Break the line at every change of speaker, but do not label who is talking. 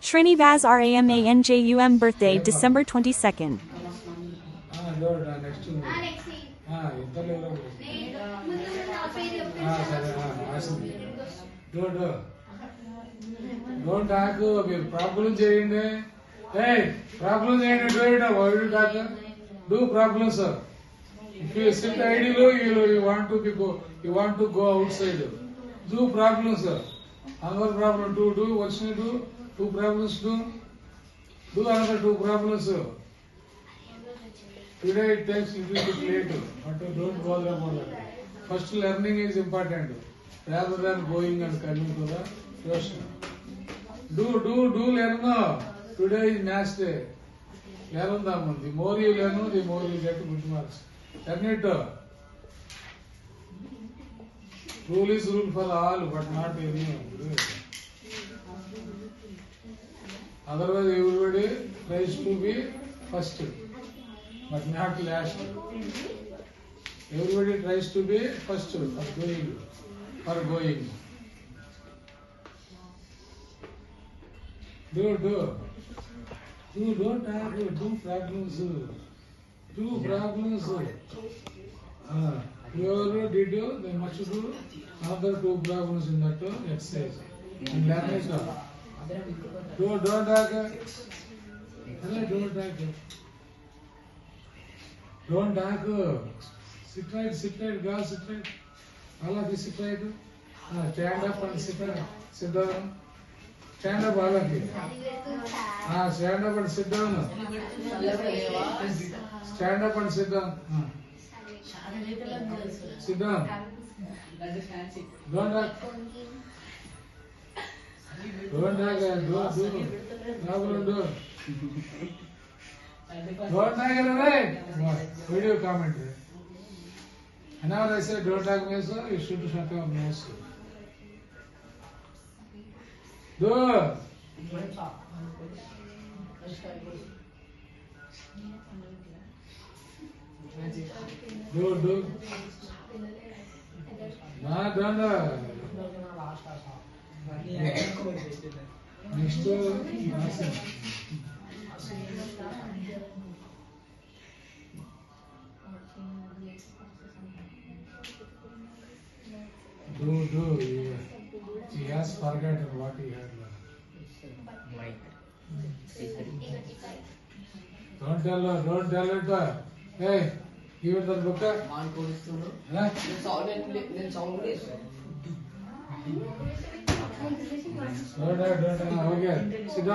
Srinivas Ramanjum birthday December 22nd.
Don't talk. Problem cheyandi. Hey, problem cheyandi. Do it. Why you talk? Do problem, sir. If you sit idle, you want to go outside. Do problem, sir. Another problem do. What should you do? Two problems do. Do another two problems, sir. Today it takes little bit later, but don't bother about that. First learning is important rather than going and coming to the question. Do learn now. Today is maths day. Learn them. The more you learn, the more you get good marks. Learn it. Rule is rule for all, but not everyone. Otherwise, everybody tries to be first, but not last. Everybody tries to be first for going. Don't have two problems. Two problems. You already did, then must do another two problems in that exercise. And learn it. Don't talk. Don't talk. Sit right, girls, sit right. All of you sit right. Stand up and sit down. Stand up, all of you. Stand up and sit down. Stand up and sit down. Sit down. Don't talk. Don't talk. Don't talk, right? Video commentary. And now I say don't talk means you should shut up means. Do. Done. Next do. He has forgotten what he had learned. Don't tell it. Hey, give it the book. Don't. Okay. Sit down.